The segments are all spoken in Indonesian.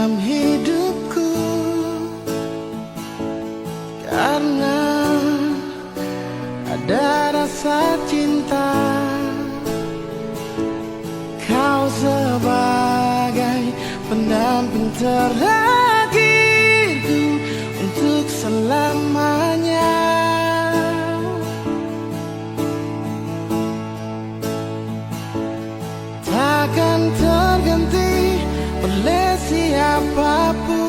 dalam hidupku, karena ada rasa cinta. Kau sebagai pendamping terakhirku untuk selamanya. Takkan terganti oleh siapapun,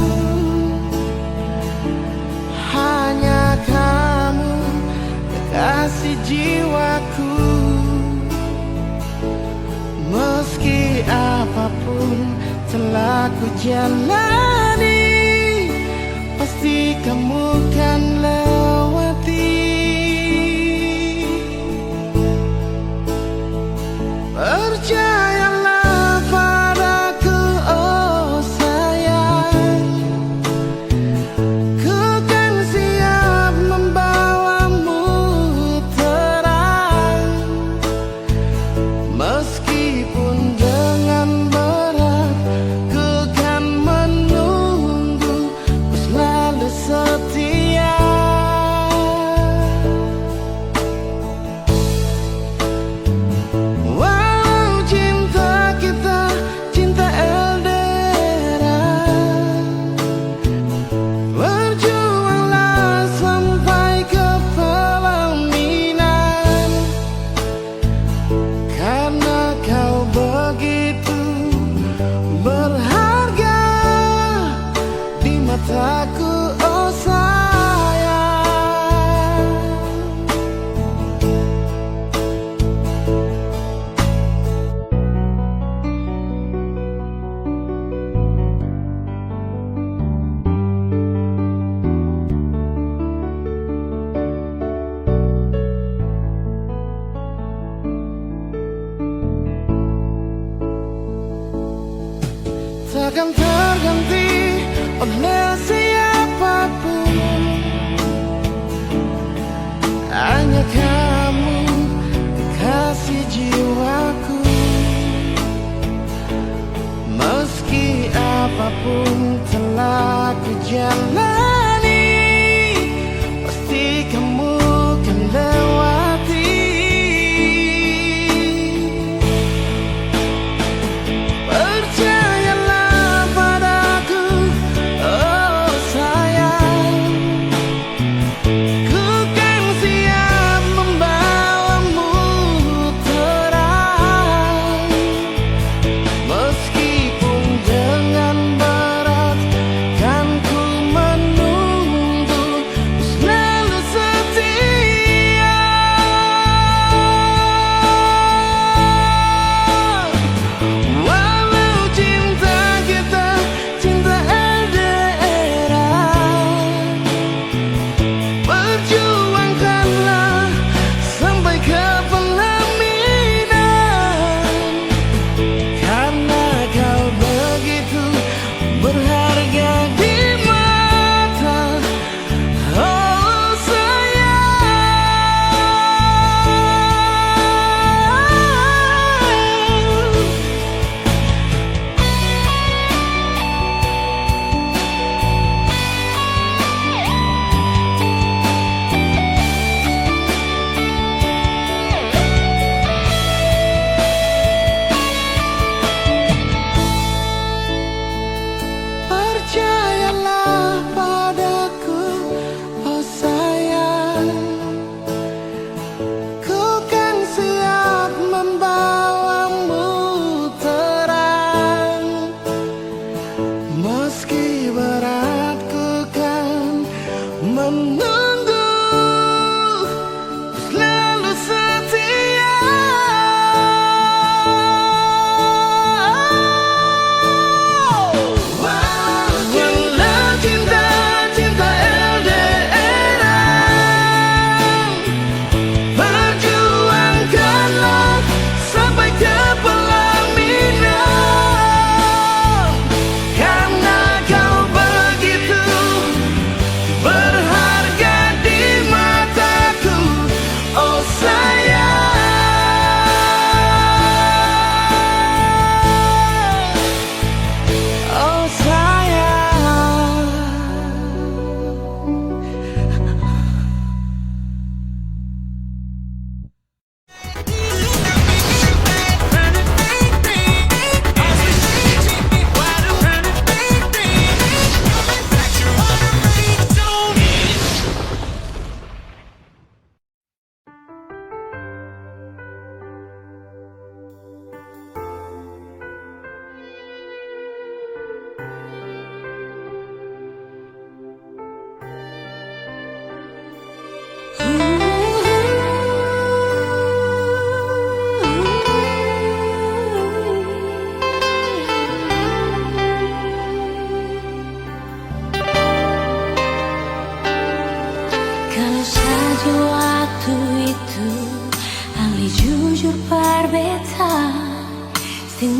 hanya kamu, kekasih jiwaku. Meski apapun telah ku jalani, pasti kamu kan lewati. Percayalah padaku, oh sayang, ku kan siap membawamu terang. Meskipun dengan berat, ku kan menunggu, ku selalu setia. Walau cinta kita cinta LDR, berjuanglah sampai ke pelaminan, karena kau begitu berharga di mataku, oh sayang. Takkan terganti oleh siapapun, hanya kamu, kekasih jiwaku. Meski apapun telah ku jalani, pasti kamu kan lewati. Percayalah padaku, oh sayang, ku kan siap membawamu terang. Meskipun dengan berat, kan ku menunggu,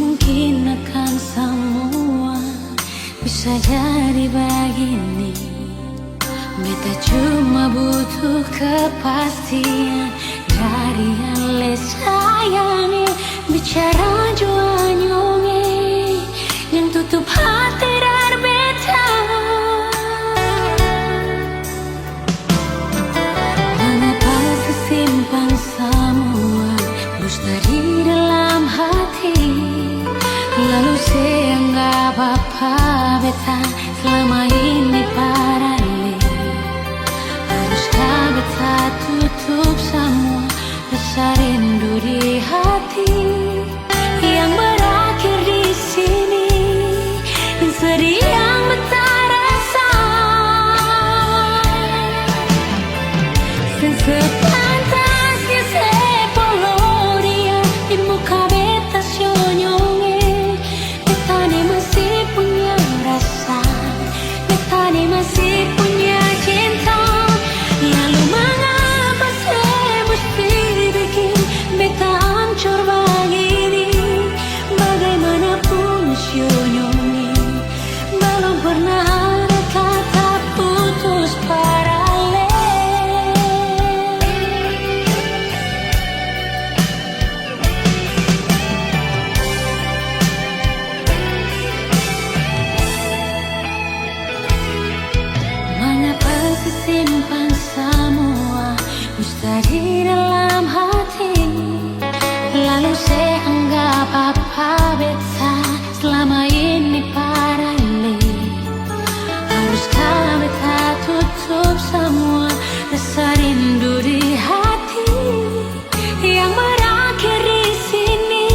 mungkin akan semua bisa jadi begini. Beta cuma butuh kepastian dari yang le sayangi. Bicara jua nyonge yang tutup hati dar beta. Mengapa simpan semua bus dari dalam hati, lalu seanggap apa beta selama ini paralel. Haruskah beta tutup semua rasa rindu di hati yang berakhir di sini, dan sedih yang beta rasa. Sepantasnya sepuluh dia di muka beta senyonge. Beta ni masih punya rasa, beta ni masih punya cinta. Lalu mengapa saya mesti bikin beta hancur begini? Bagaimanapun senyonge, belum pernah ada kata putus paralel. Mengapa simpan semua mustahil dalam hati, lalu saya anggap apa beta selama ini paralel. Haruskah beta tutup semua rasa rindu di hati yang berakhir di sini,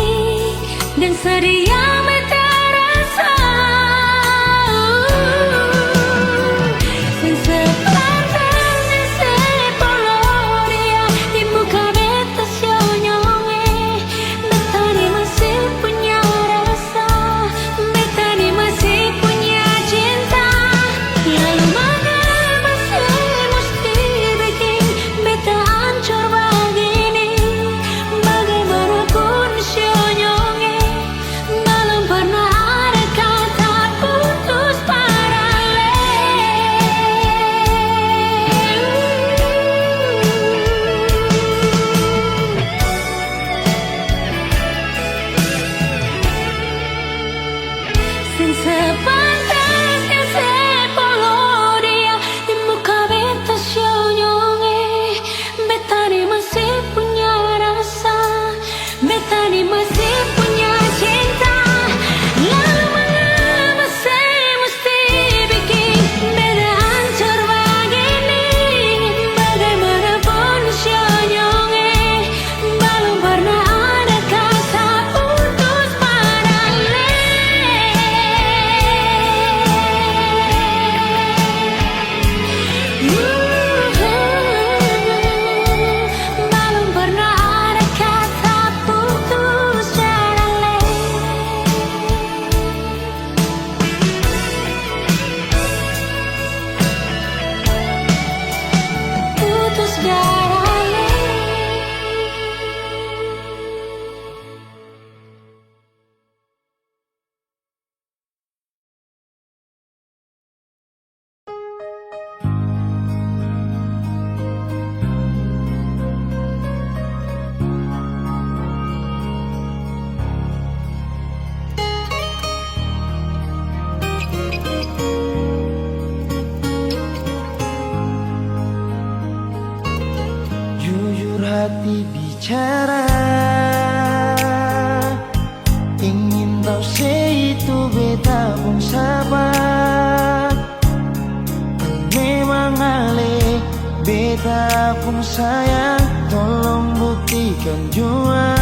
dan sedih yang beta rasa. Sepantasnya sepuluh dia di muka beta senyonge. Beta ni masih punya rasa, beta ni masih punya cinta. Lalu mengapa saya mesti bikin beta hancur begini? Bagaimanapun senyonge, belum pernah ada kata putus paralel. Sepantasnya sepuluh dia di muka beta senyonge. Beta ni masih punya rasa, beta ni masih punya cinta. Lalu mengapa saya mesti bikin beta hancur begini? Bagaimanapun senyonge, belum pernah ada kata putus paralel. Belum pernah ada kata putus paralel. Putus paralel. Jujur hati bicara, ingin tahu itu beta pun sabar. Memang ale beta pun sayang, tolong buktikan jua.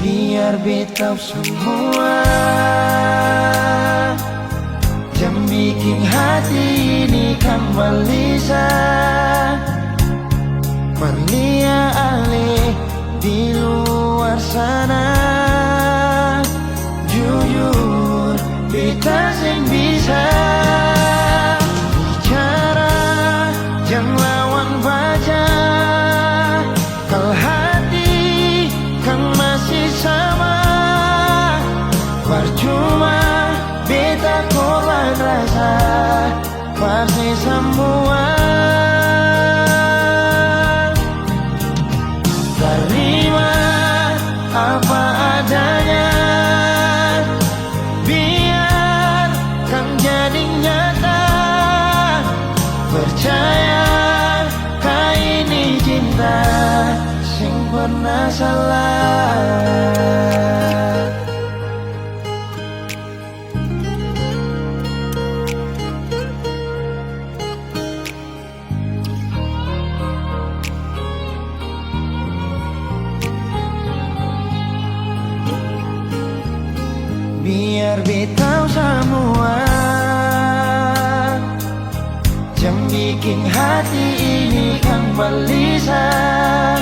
Biar beta semua yang bikin hati ini kembali Parlia ale di luar sana. Jujur beta sing bisa bicara, yang lawan baca. Kalau hati kan masih pasti semua. Terima apa adanya, biarkan jadi nyata. Percaya kau ini cinta sing pernah salah. Biar betau semua yang bikin hati ini kan gelisah.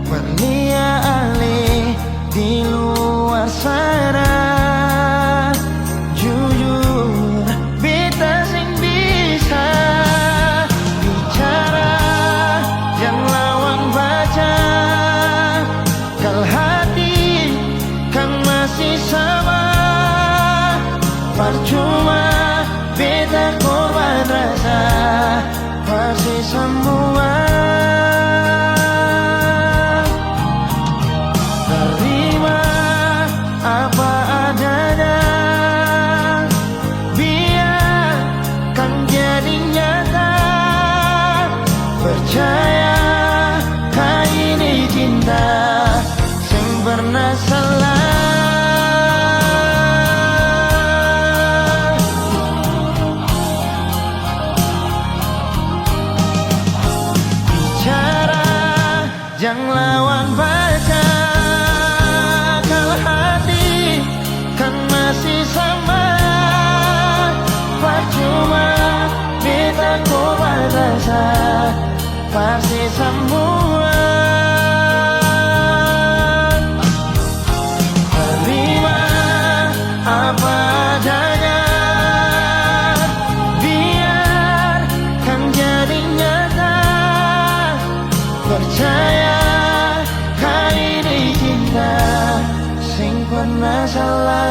Berlia alih di luar sana, jujur beta sing bisa bicara yang lawan baca. Kal hati kan masih sama, percuma beta korban rasa pasti semua. Terima apa adanya, biarkan jadi nyata. Percaya kau ini cinta sing pernah salah. Jangan lawan baca, kalau hati kan masih sama. Percuma beta korban rasa pasti semua. Terima apa adanya, biarkan jadi nyata. Percaya sing pernah salah.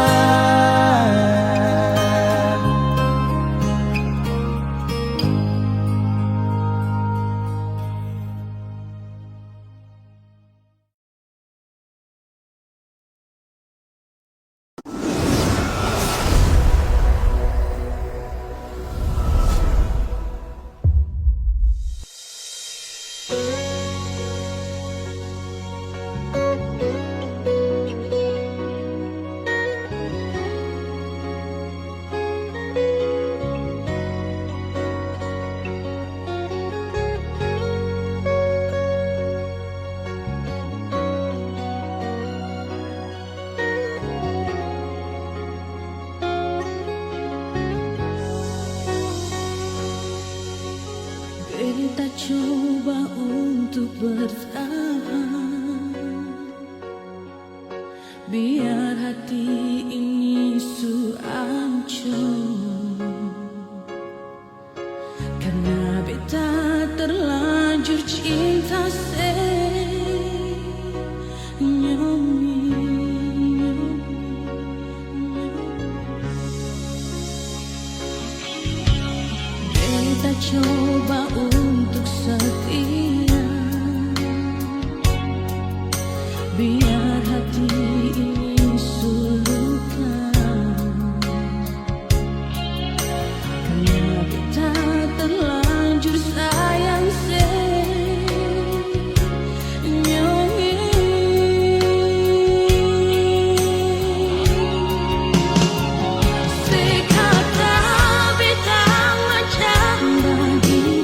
Beta coba untuk bertahan, biar hati ini hancur. Karena beta terlanjur cinta Beta coba untuk setia, biar hati ini sulukan. Karena beta terlanjur sayang sekata beta macam bagi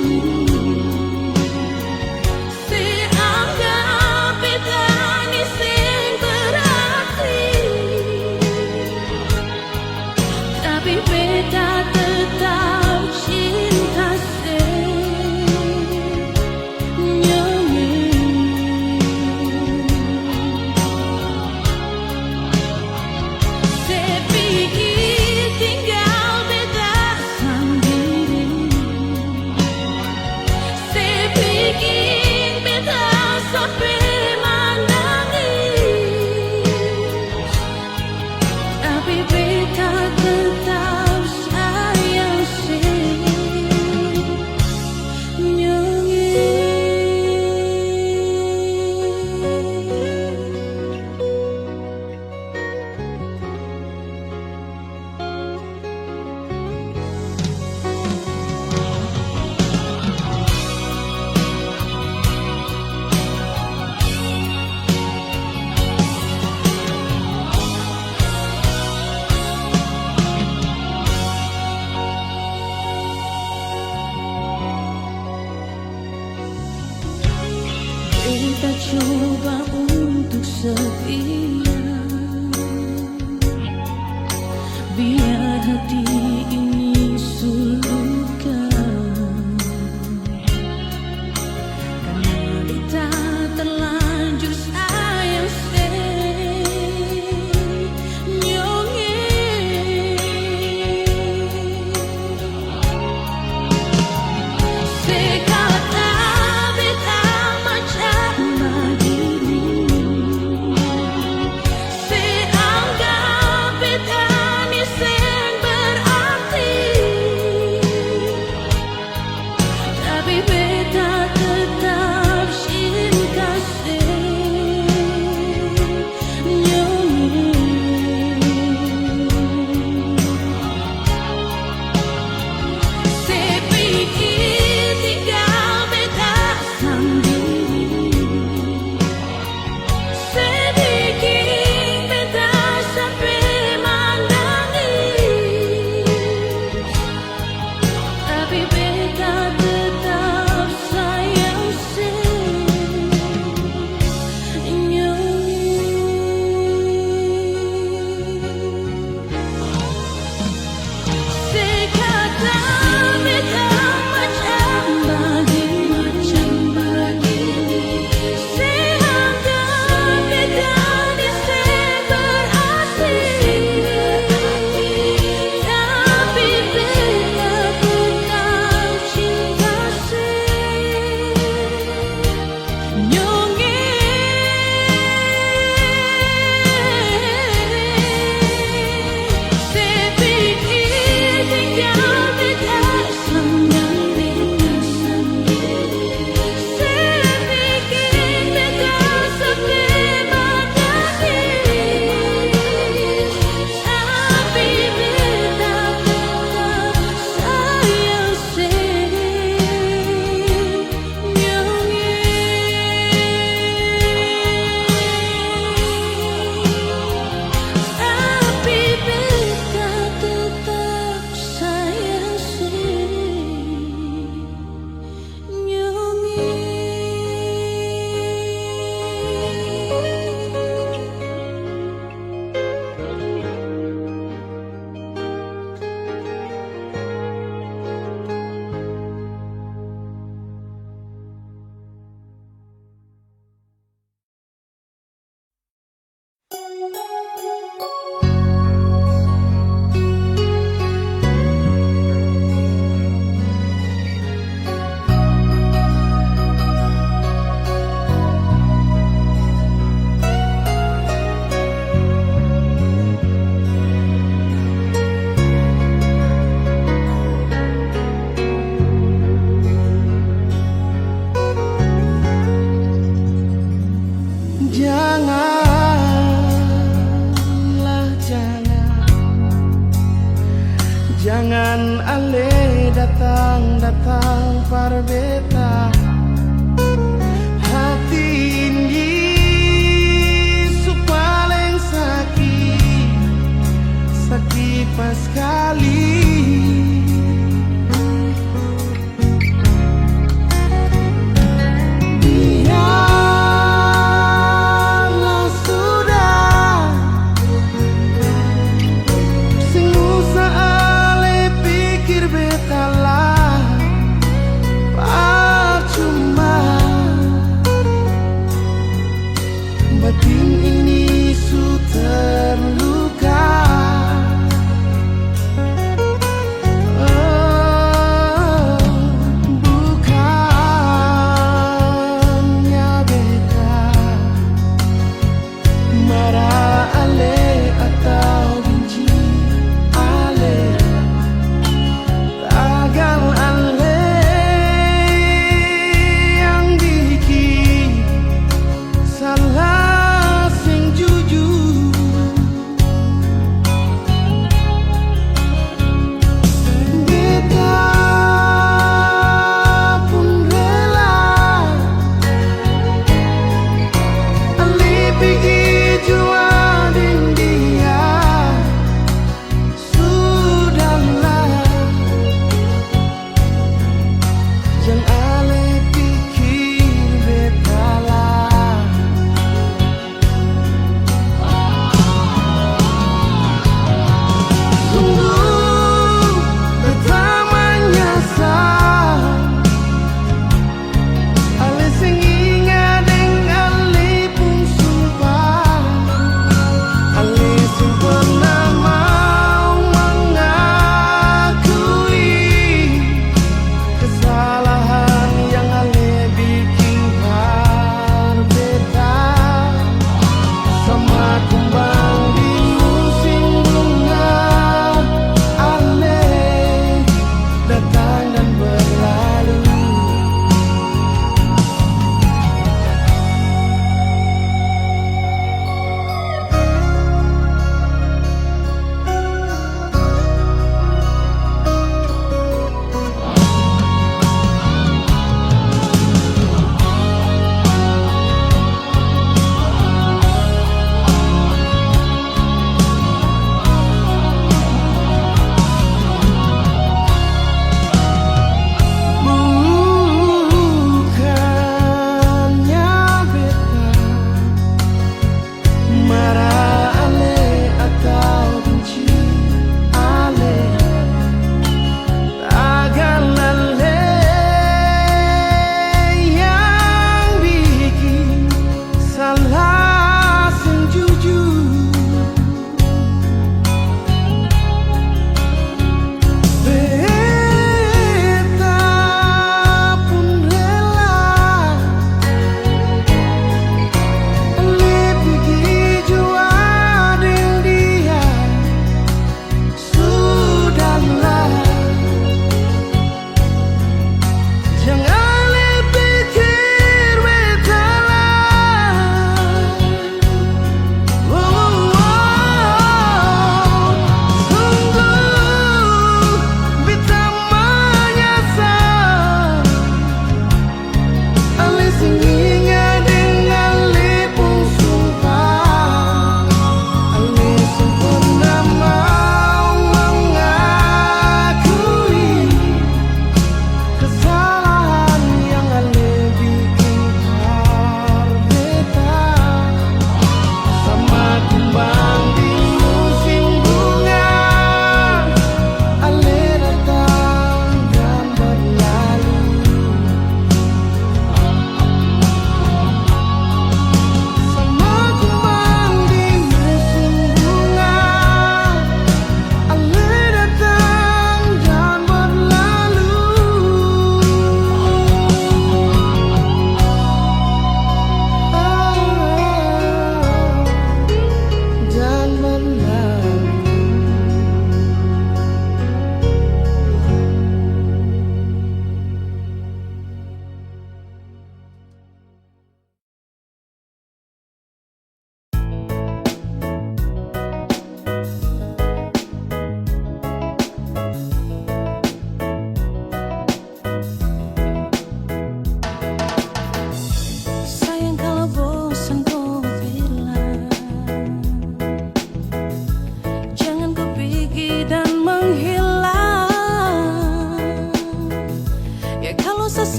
setia. Biar hati ini sulukan, karena kita terlanjur sayang senyonge. Sekata beta macam begini, seanggap beta ni sen berarti, tapi beta tetap cinta senyonge. Sepikir tinggal beta sendiri, sedikit beta sampai menangis, tapi beta tetap sayang senyonge. Sekata beta macam begini, seanggap beta ni sen berarti, tapi beta tetap cinta senyonge. Sepikir tinggal beta sendiri, sedikit beta sampai menangis, tapi beta tetap sayang senyonge. Tapi beta tetap sayang Janganlah jangan ale datang par beta, hati ini paling sakit pas sekali. Biarlah sudah, sing usah ale pikir beta lah, percuma. Batin ini su terluka. Bukannya beta marah ale atau benci ale, tagal ale yang bikin salah sing jujur. Beta pun rela ali pergi jual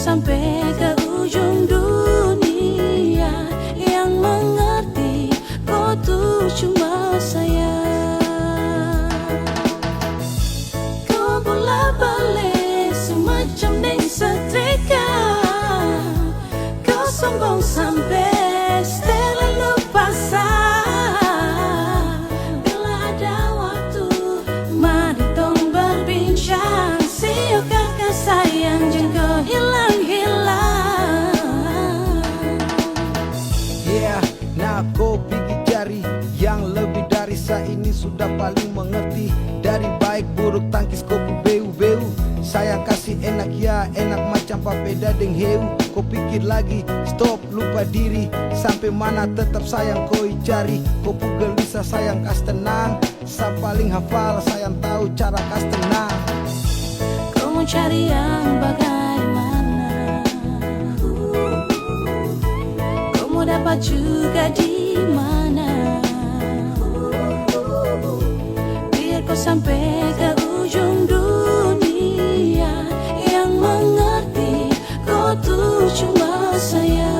sampai ke ujung dunia. Yang mengerti kau tuh cuma saya. Kau bola balik semacam neng setrika. Kau sombong sampai setelah lupa sah. Bila ada waktu mari tong berbincang. Siukah sayang jangan hilang-hilang. Yeah, nah kau pikir cari yang lebih dari saya ini sudah paling mengerti. Dari baik buruk tangkis kau beu-beu. Sayang kasih enak ya enak macam papeda deng heu. Kau pikir lagi stop lupa diri. Sampai mana tetap sayang kau cari. Kau gelisah sayang kas tenang. Saya paling hafal sayang tahu cara kas tenang. Kau mau cari yang bagaimana? Kau mau dapat juga di mana? Biar kau sampai ke ujung dunia. Yang mengerti kau tuh cuma saya.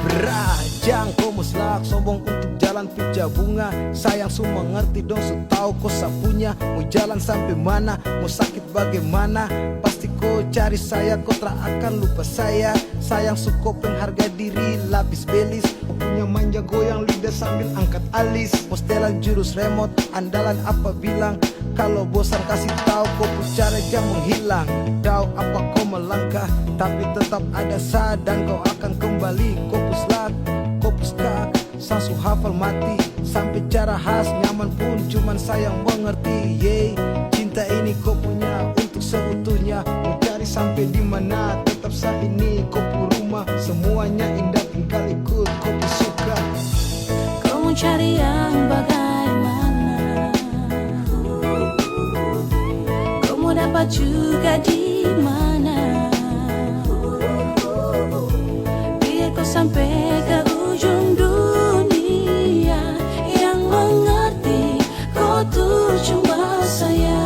Berajang kau muslak sombong untuk jalan pija bunga. Sayang su mengerti dong su tahu kau sapunya. Mau jalan sampai mana, mau sakit bagaimana. Pasti kau cari saya, kau tak akan lupa saya. Sayang su kau pengharga diri, lapis belis. Kau punya manja goyang lidah sambil angkat alis. Mau setelan jurus remote, andalan apa bilang. Kalau bosan kasih tahu kau cara jangan menghilang. Tahu apa kau melangkah, tapi tetap ada saya dan kau akan kembali. Kau puslak, kau puskak, sasu hafal mati. Sampai cara khas nyaman pun cuman sayang mengerti. Yeay, cinta ini kau punya untuk seutuhnya. Mau cari sampai di mana tetap saya ini kau rumah. Semuanya indah tinggal ikut kau suka. Kau mau cari yang bagaimana? Kau mau dapat juga di mana? Biar kau sampai ke ujung dunia. Yang mengerti kau tuh cuma saya.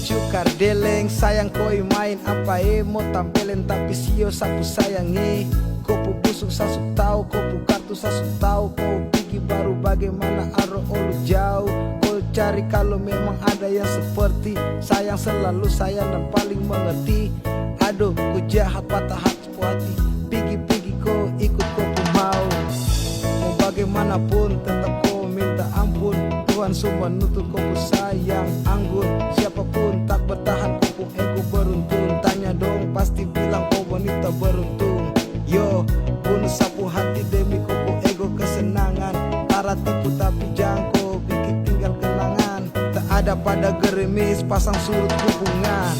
Cukar deleng sayang koi main apa mau tampilin tapi sio sapu sayangi. Kau busuk sasu tahu, kau kartu sasu tahu. Kau pikir baru bagaimana aro olu jauh. Kau cari kalau memang ada yang seperti sayang selalu sayang dan paling mengerti. Aduh ku jahat patah hati hati. Pigi-pigi kau ikut kau mau. Mau bagaimanapun tetap kau minta ampun. Tuhan semua nutup kau sayang anggun. Siapapun tak bertahan kau pun ego beruntun. Tanya dong pasti bilang kau wanita beruntung. Yo, bunuh sapu hati demi kau ego kesenangan. Para tipu tapi jangan kau bikin tinggal kenangan. Tak ada pada gerimis pasang surut hubungan.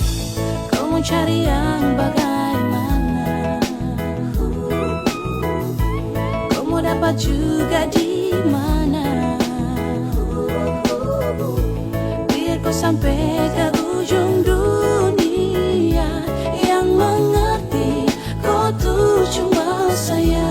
Kau mau cari yang bagaimana? Kau mau dapat juga di mana? Biar kau sampai ke ujung dunia. Yang mengerti kau tuh cuma saya.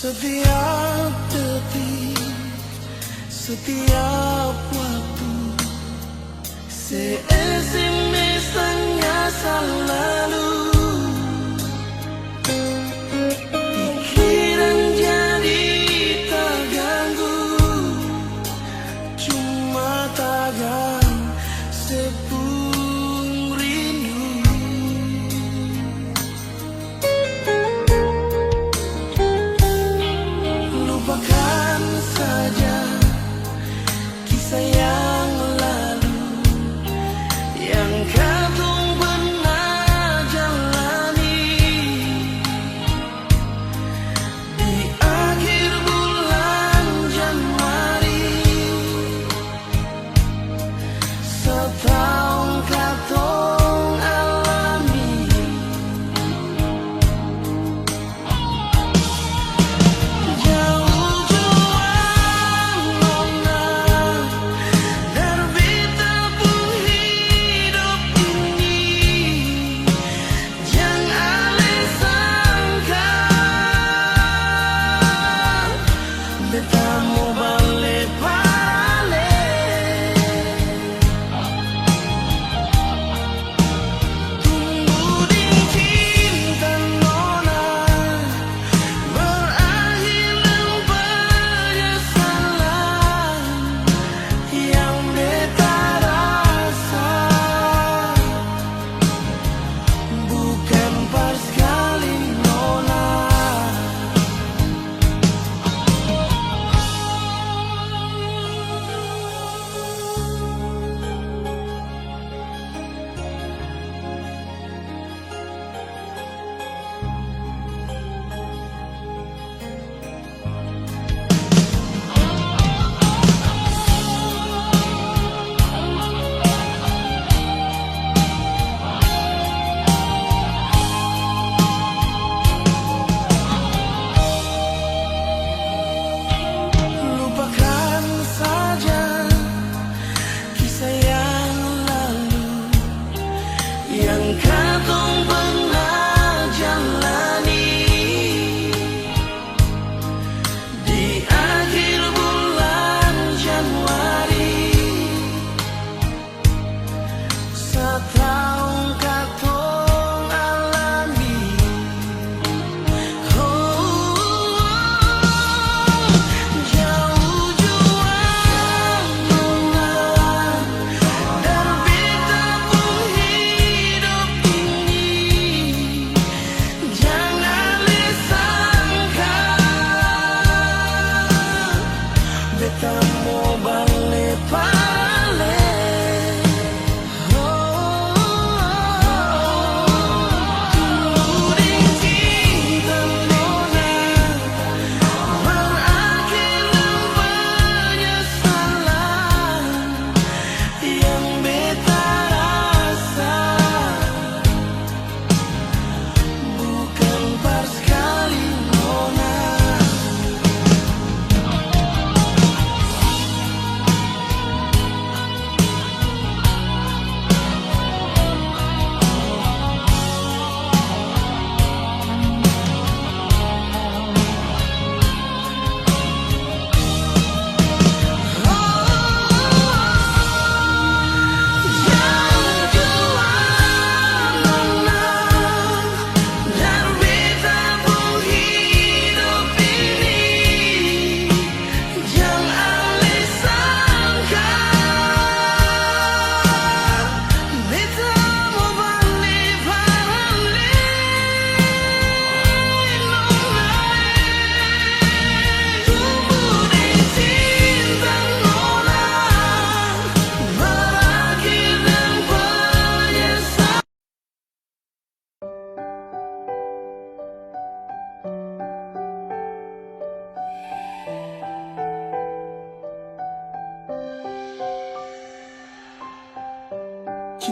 Setiap detik, setiap waktu, SMS-nya selalu. Pikiran jadi terganggu. Cuma tagan sepung rindu. Lupakan saja kisah yang lalu yang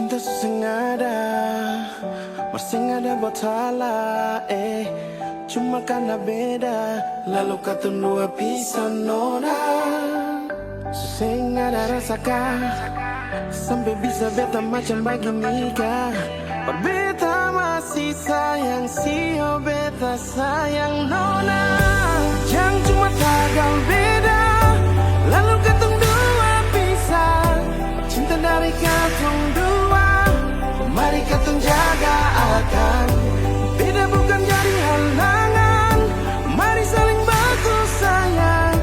Cinta sesengada, bersengada buat salah, cuma karena beda, lalu kata dua pisah nona. Sesengada rasakan, sampai bisa beta macam begini kah. Berbeta masih sayang, sio beta sayang nona. Jangan cuma tagal beda, lalu katong dua pisah. Cinta dari katong dua, mari katong jaga akan. Beda bukan jadi halangan, mari saling bantu sayang.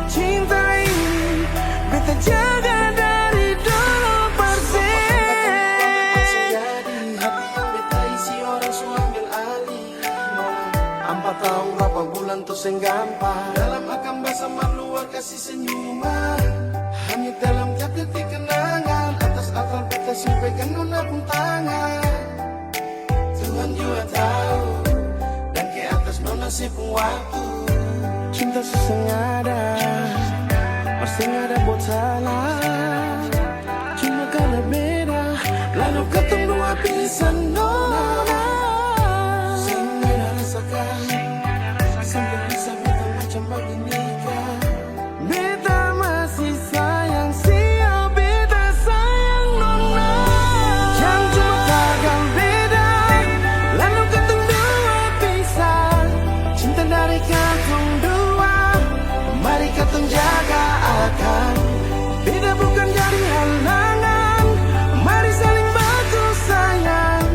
Cinta ini beta jaga dari dulu persen. Hati yang beta isi orang su ambil alih. 4 tahun berapa bulan tuh gampang. Dalam akan bahasa luar kasih senyuman. Hanya dalam tiap detik kenangan. Atas akal beta sampaikan nona pun tangan. Tuhan juga tahu, dan ke atas nona pun waktu. Cinta sesengada, bersengada buat salah. Cuma karena beda, lalu ketemu dua pisah nona. Sengada rasakan, sampai bisa beta macam begini kah. Beta masih sayang, sio beta sayang nona. Jangan cuma tagal beda, lalu ketemu dua pisah. Cinta dari katong dua, mari katong jaga akan. Beda bukan jadi halangan, mari saling bantu sayang.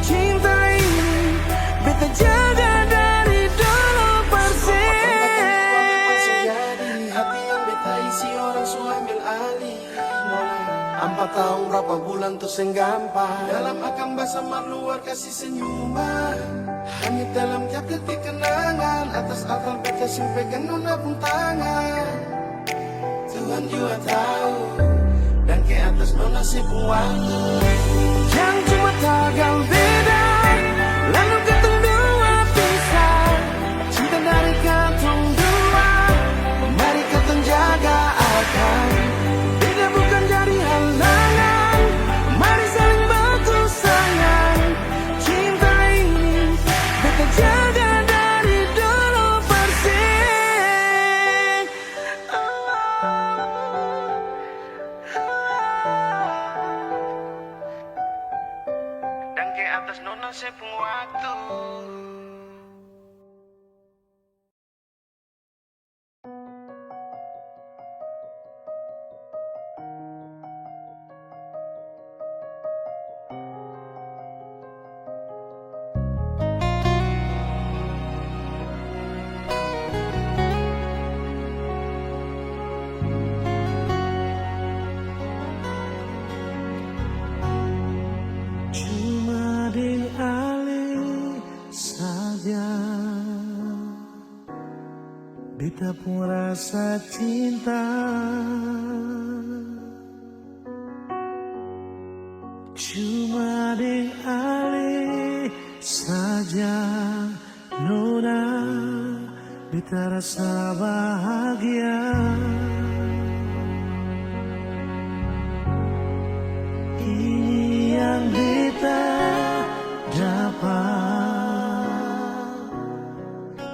Cinta ini beta jaga dari dulu persen. Hati yang beta isi orang su ambil alih. 4 tahun berapa bulan tuh gampang. Dalam akan bahasa luar kasih senyuman. Hanya dalam tiap detik kenangan. Atas akal beta sampaikan nona pun tangan. Tuhan juga tahu, dan ke atas nona pun waktu. Jangan cuma tagal beda, lalu ketemu dua pisah. Cinta dari katong dua, mari katong jaga akan. Beda bukan jadi halangan, mari saling bantu sayang. Cinta ini beta jaga dari dulu persen. Dan ke atas nona pun waktu. Cuma dialih saja, beta pun rasa cinta. Cuma dialih saja nona, beta rasa bahagia. Ini yang beta dapat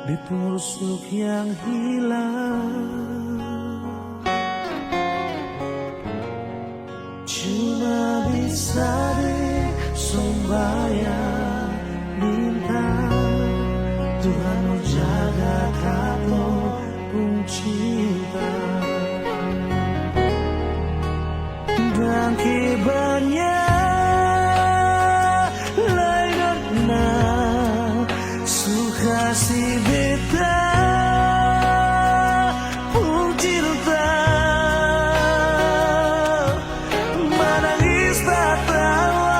di rusuk yang hilang. Cuma bisa disembahyang minta Tuhan menjaga kamu pun cinta. Dan kibarnya lainnya suka si beta pun cinta. Menangis tak tawa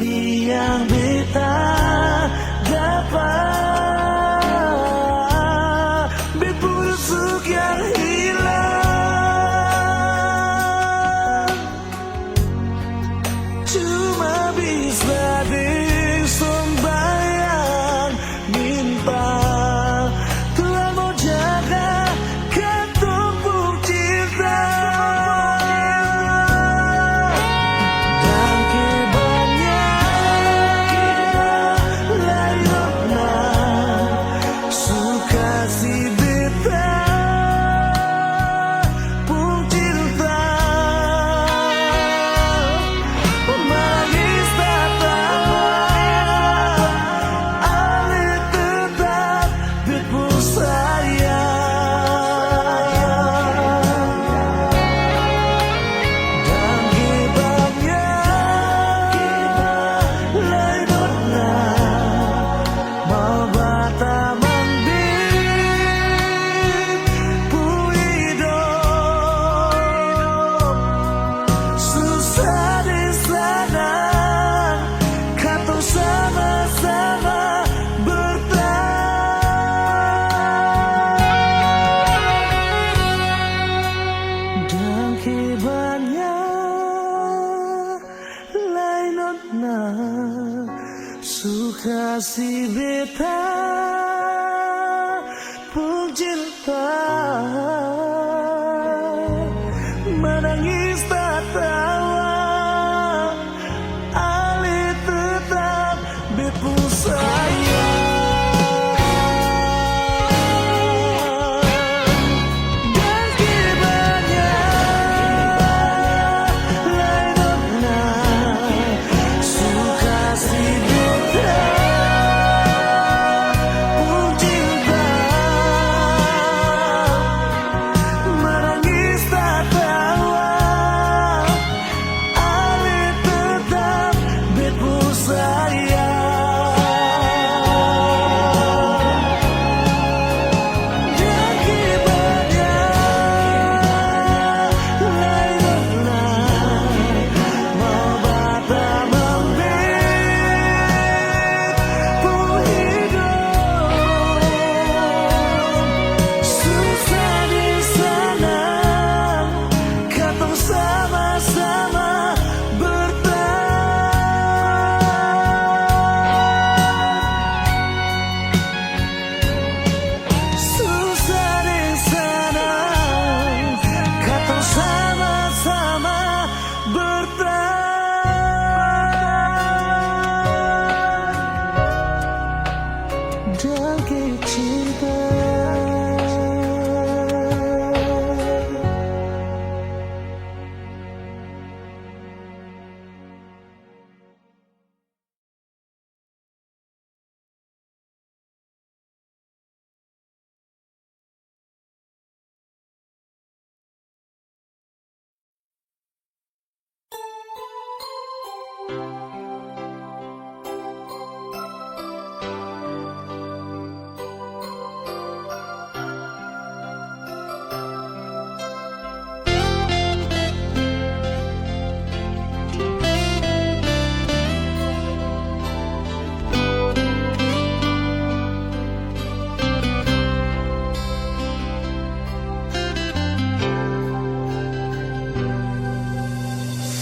ini yang beta dapat, berpusuk yang hilang, cuma bisa disembayang minta Tuhan mau jaga ketumpuk cinta. Dan kebanyakan layaknya suka si beta pun cinta, menangis tak tahu ale tetap bepu sayang. Dan kebanyakan layaknya mau bata mambit hidup, susah di sana kata sama-sama bertahan. Dan kebanyakan lainnya suka si beta pun cinta, menangis tak tawa ale tetap bepu sayang. Dan kebanyakan lainnya suka si beta pun cinta, menangis tak tawa ale tetap bepu sayang. Dan kebanyakan layaknya mau bata mambit hidup, susah di sana kata sama-sama bertahan. Susah di sana kata sama-sama bertahan. Dan kecinta.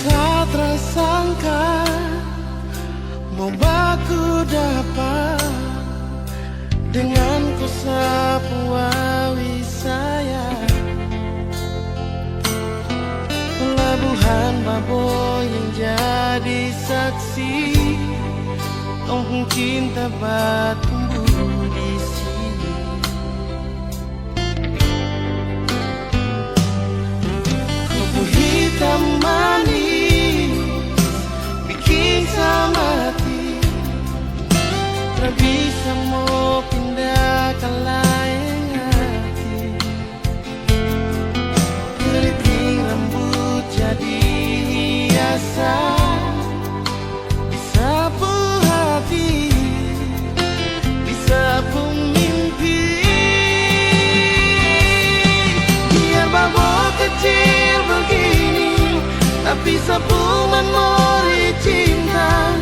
Tak tersangka mau baku dapat dengan ku sapu awi saya, pelabuhan Baboy yang jadi saksi tongkong cinta bertumbuh di sini. Kupu hitam manis bikin sama hati, tak bisa mau pindah ke lain hati. Keriting rambut jadi hiasan, disapu hati, disapu mimpi. Biar babak kecil begini, tapi sapu memori cinta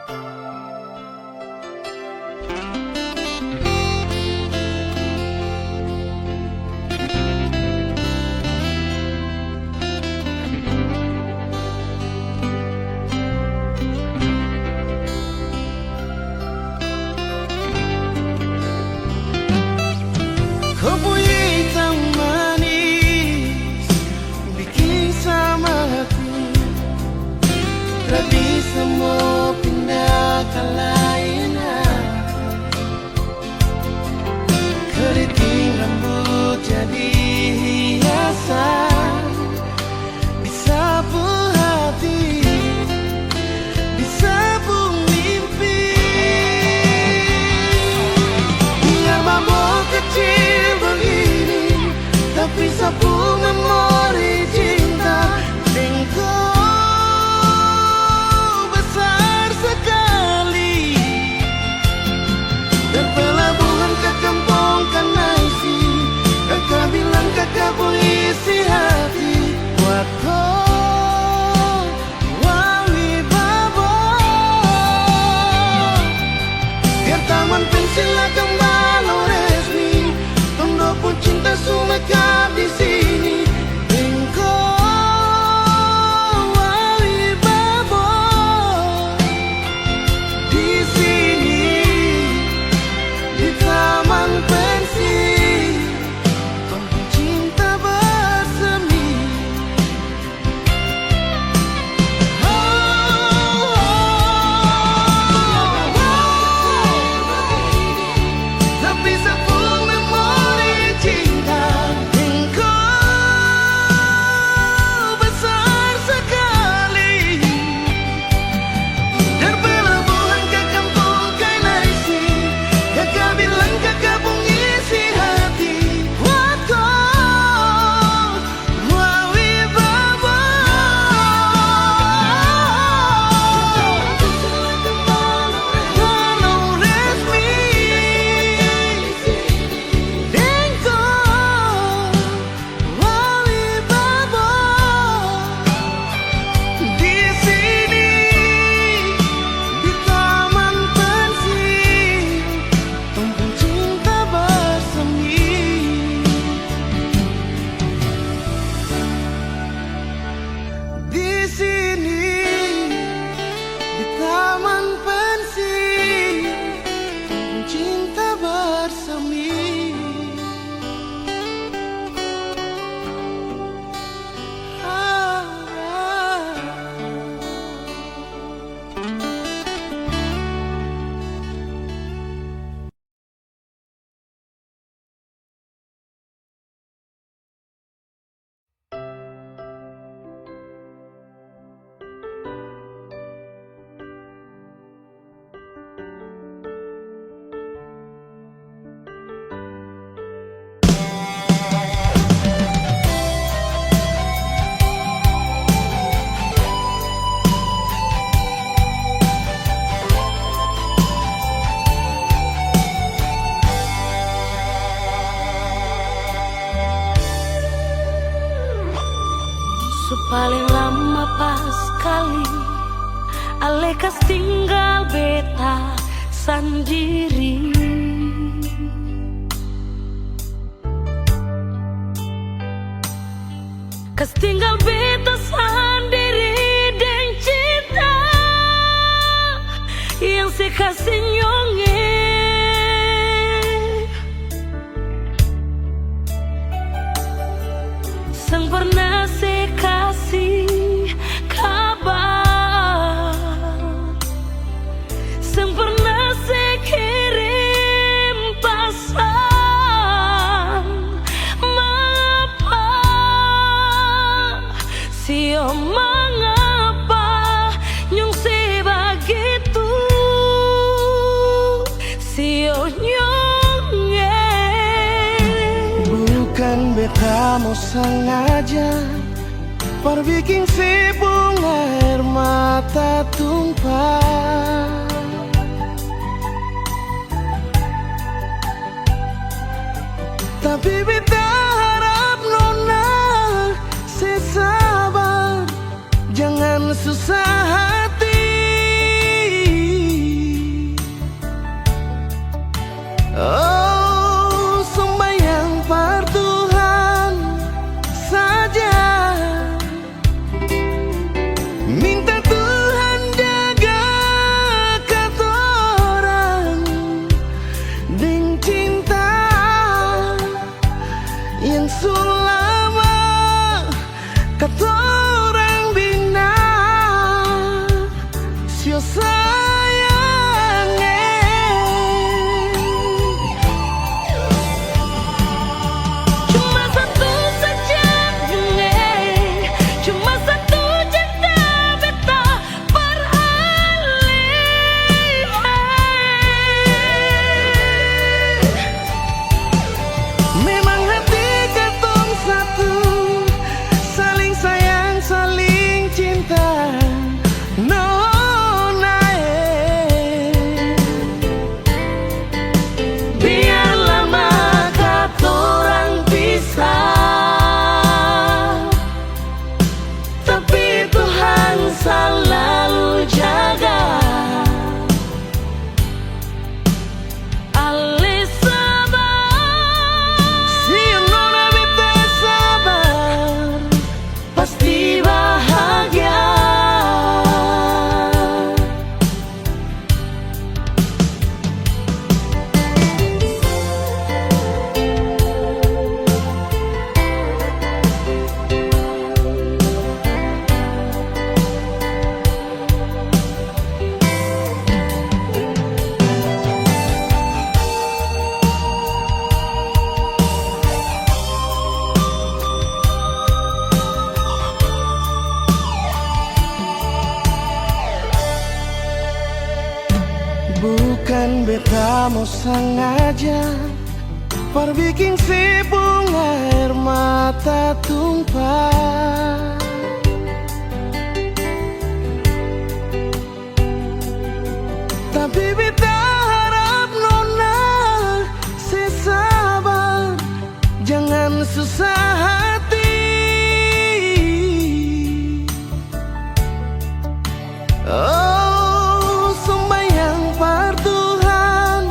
Kau punya hitam manis bikin sama hati, tak bisa mau pindah ke lain hati. Keriting rambut jadi hiasan, disapu hati, disapu mimpi. Biar mabuk kecil begini, tapi sapu memori cinta. Engkau besar sekali, berpelabuhan ke kampung Kanaisi. Kakak bilang kakak puisi hati buat kau, Wawi Babo. Biar taman pensil akan balau resmi, tondo pun cinta sumekap di sini. Engkau Wawi Babo di sini, di taman pensil, tondo cinta bersemi. Tapi sapu memori cinta. Engkau besar sekali, berpelabuhan ke kampung Kanaisi. Kakak bilang kakak pengisi hati buat kau, Wawi Babo. Walau resmi, engkau Wawi Babo di sini, di taman pensil, tumpeng cinta bersemi. Di sini, di taman pensil, tumpeng cinta bersemi. Paling lama pas kali Alekas tinggal beta sendiri. Kas tinggal beta sendiri dan cinta yang sekasih nyonge. Sang pernah sekasih kabar, sang pernah sekirim pesan. Mengapa, sio mengapa nyong sebegitu, sio nyonge. Bukan beta mau sengaja perbikin si bunga air mata tumpah, tapi beta harap nona sesabar, jangan susah hati. sio sayangnya. Cuma satu saja bunyi, cuma satu cinta beta beralih. Memang hati katong satu, saling sayang, saling cinta. No, biar lama katorang pisah, tapi Tuhan selalu jaga. Ali sabar, Si nona beta sabar, pasti bahagia. Bukan beta mau sengaja perbikin si bunga air mata tumpah, tapi beta harap nona si sabar, jangan susah hati. Oh, sembahyang par Tuhan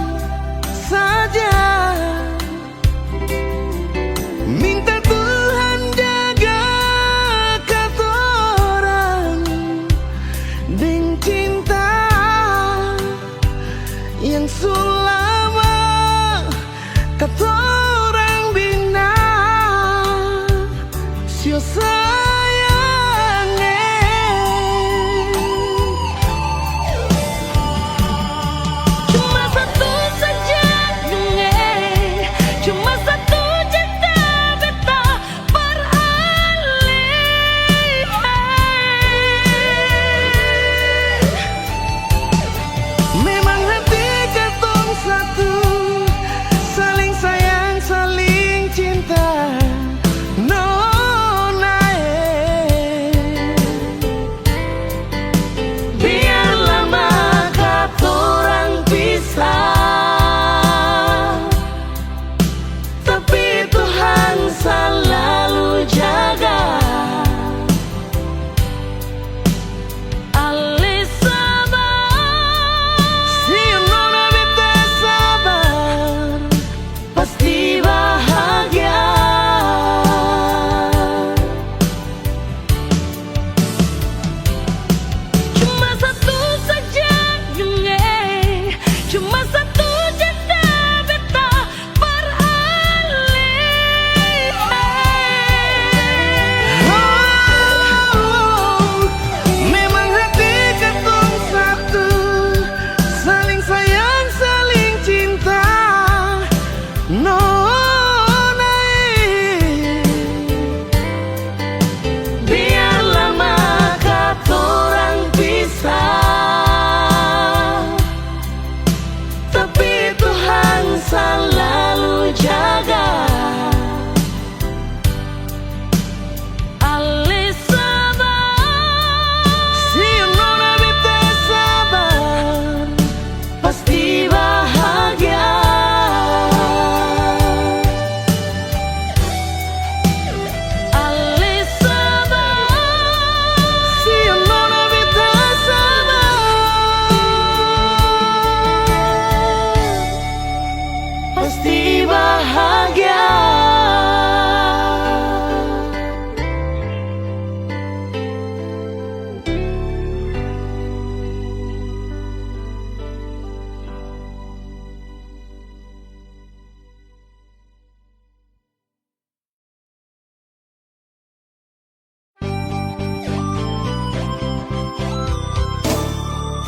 saja, minta Tuhan jaga katorang deng cinta yang sulama katorang bina.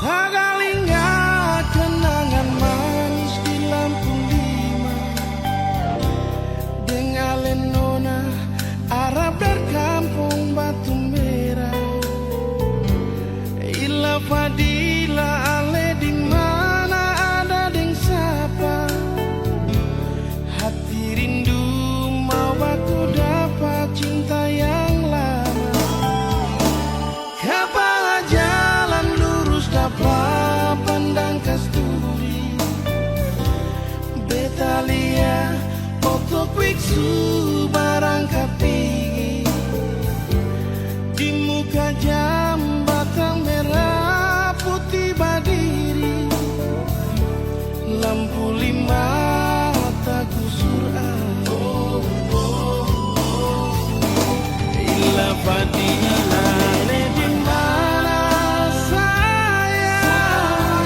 Hagalinga kenangan manis di lampu lima dengan lenona Arab dari kampung Batu Merah. Ila Fadila ale di mana ada deng sapa, hati rindu mau aku dapat cinta yang lama. Kapal jalan lurus dapat pandang kasturi, Betalia foto kwiksu barang kapigi di muka jambatan merah putih berdiri, lampu lima tak gusur Ila Fadila le di mana sayang,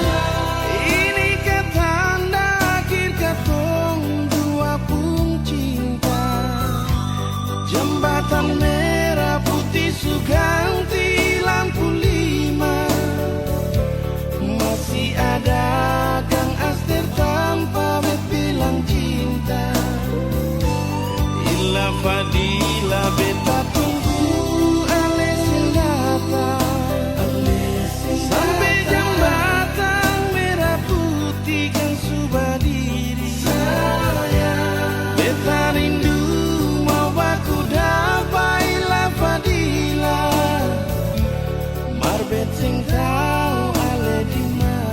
ini ketanda akhir katong dua pun cinta. Jembatan merah putih suganti lampu lima, masih ada Kang Aster tanpa bilang cinta. Ila Fadila beta tunggu ale datang, sampai jembatan merah putih kan sudah diri. Beta rindu mau aku dapat Ila Fadila, marbet sing tau ale di mana.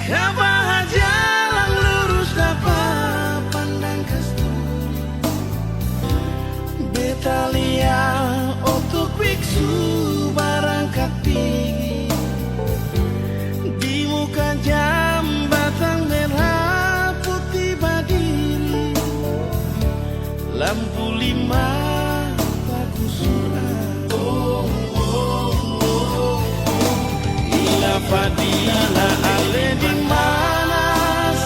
Kapal jalan lurus dapat pandang kasturi, Betalia oto kwiksu barang kapigi di muka jambatan merah putih berdiri, lampu lima bagusur Ila Fadila ale di mana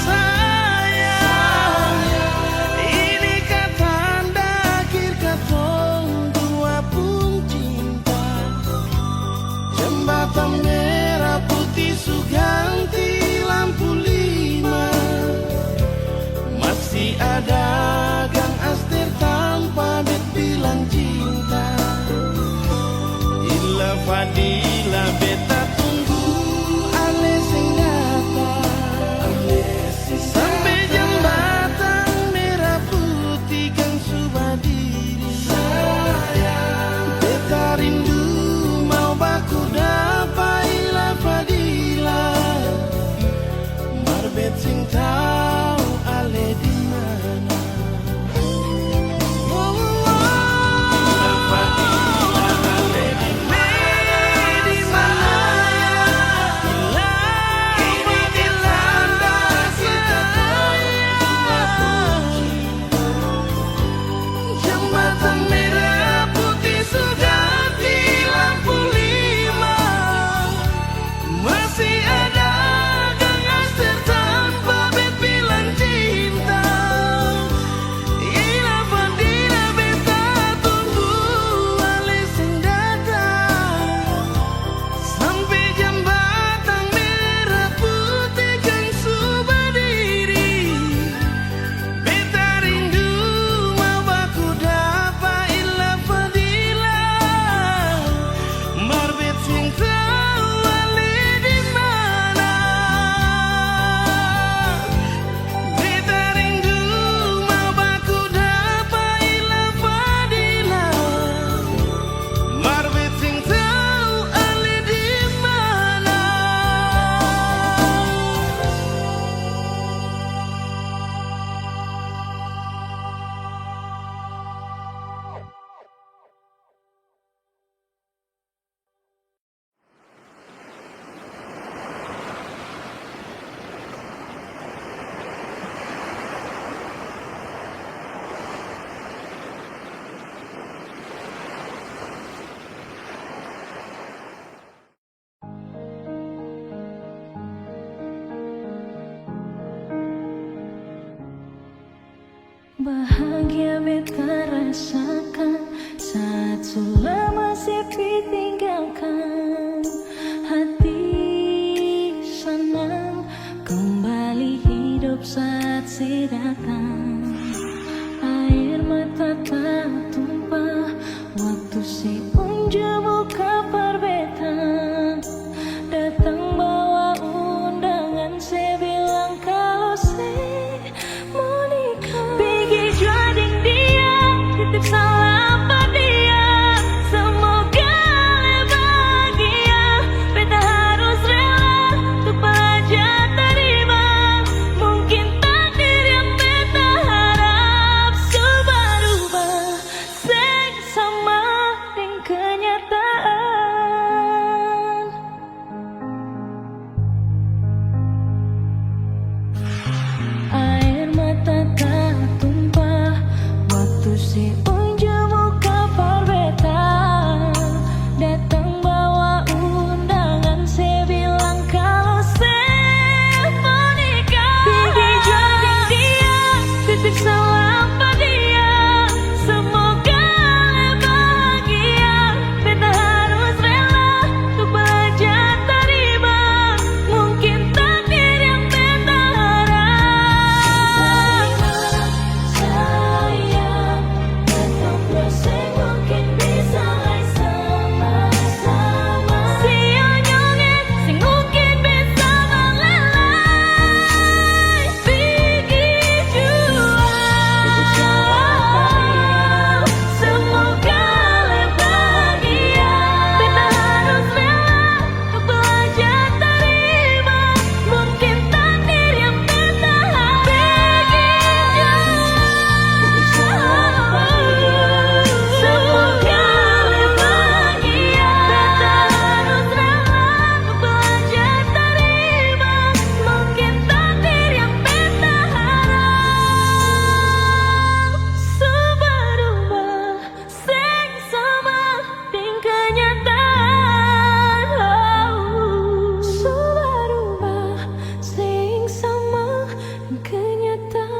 sayang, ini katanda akhir katong dua pun cinta. Jembatan merah putih suganti lampu lima, masih ada Kang Aster tanpa Bahagia beta rasakan saat sudah masih ditinggalkan. Hati senang kembali hidup saat si datang. Air mata tak tumpah waktu si unjuk buka perbetan. Datang bawa undangan, saya bilang kalau saya mau nikah. Pergi jading dia, titip salam pada dia. Semoga bahagia, beta harus rela untuk belajar terima. Mungkin takdir yang beta harap berubah sama dengan kenyataan. Air mata tak tumpah waktu si unjuk buka perbetan. Datang bawa undangan, saya bilang kalau saya mau nikah. Pergi jading dia, titip salam pada dia. Semoga bahagia, beta harus rela untuk belajar terima. Mungkin takdir yang beta harap. Sayang, atau proses mungkin bisa sama-sama. Sionyongnya, sing mungkin bisa melelai. Pergi jua, semoga bahagia, beta harus rela untuk belajar terima. Mungkin takdir yang beta harap. Pergi jua, semoga bahagia, beta harus rela untuk belajar terima. Mungkin takdir yang beta harap berubah sing sama dengan kenyataan. Berubah sing sama dengan kenyataan.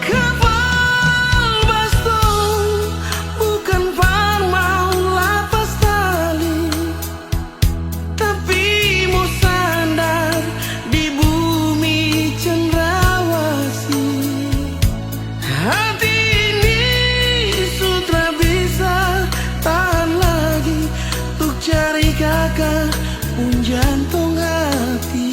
Kapal bastung bukan farmau lapas tali, tapi mau sandar di bumi cendrawasih. Hati ini sudah bisa tahan lagi untuk cari kakak pun jantung hati.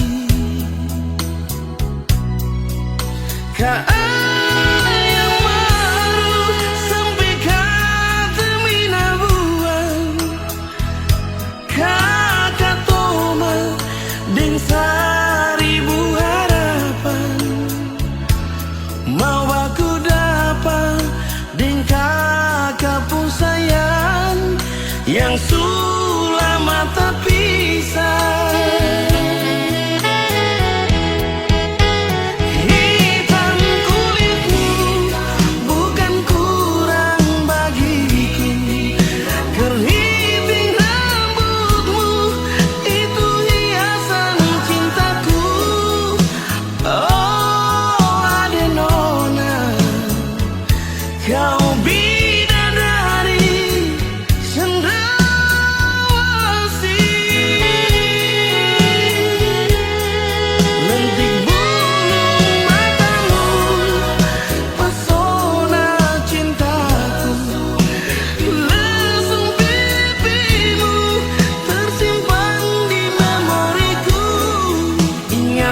Kak yang malu sampai kata mina buang. Kakak Toma deng seribu harapan. Mau aku dapat deng kakak pun sayang yang sulama tak pisah. Hitam kulitmu bukan kurang bagiku. Keriting rambutmu itu hiasan cintaku. Oh Adenona, kau bidadari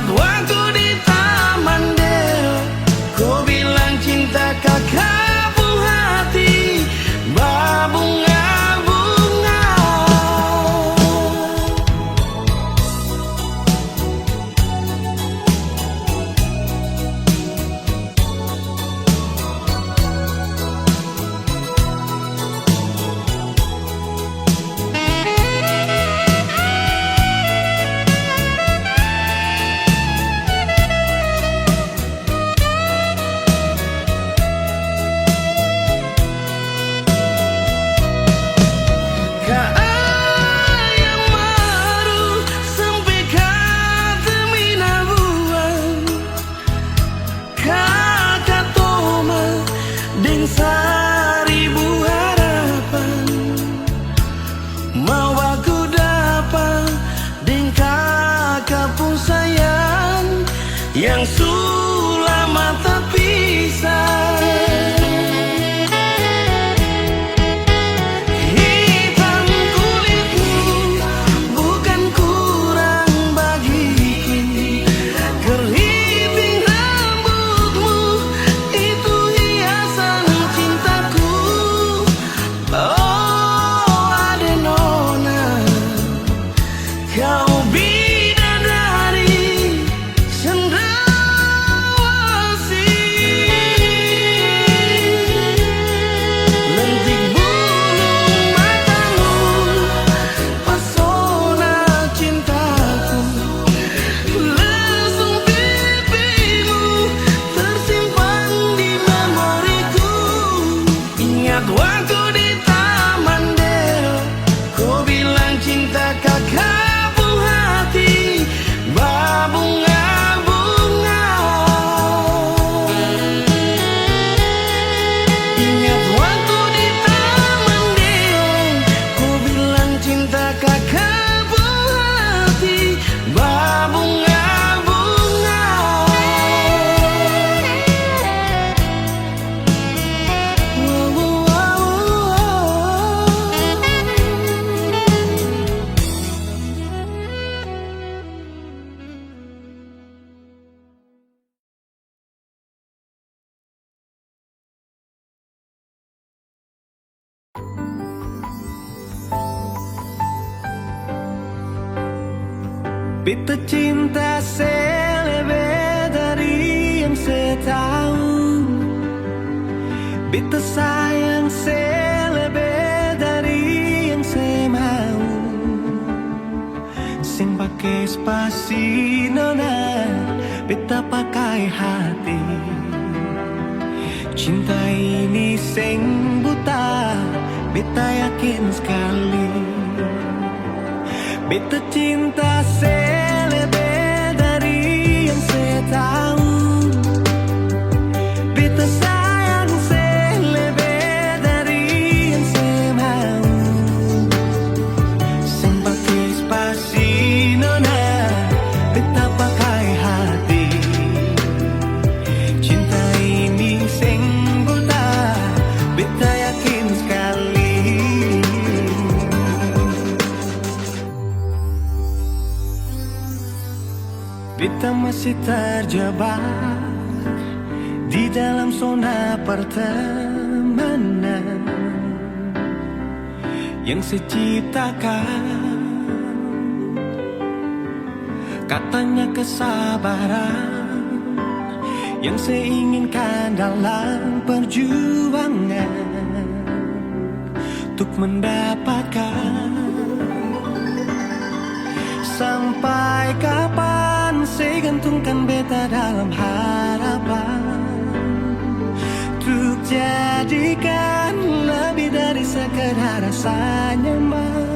Waktu di Taman Deo, kau bilang Beta cinta selebih dari yang saya tahu. Beta sayang selebih dari yang saya mau. Sing pakai spasi nona, beta pakai hati. Cinta ini sing buta, beta yakin sekali. Beta cinta selebih dari yang saya tahu. Beta sayang selebih dari yang saya mau. Sing pakai spasi nona, beta pakai hati. Cinta ini sing buta, beta yakin sekali. Beta masih terjebak di dalam zona pertemanan yang saya ciptakan. Katanya kesabaran yang saya inginkan dalam perjuangan untuk mendapatkan. Sampai kapan saya gantungkan beta dalam harapan untuk jadikan lebih dari sekedar rasa nyaman.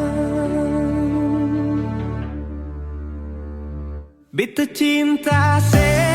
Beta cinta saya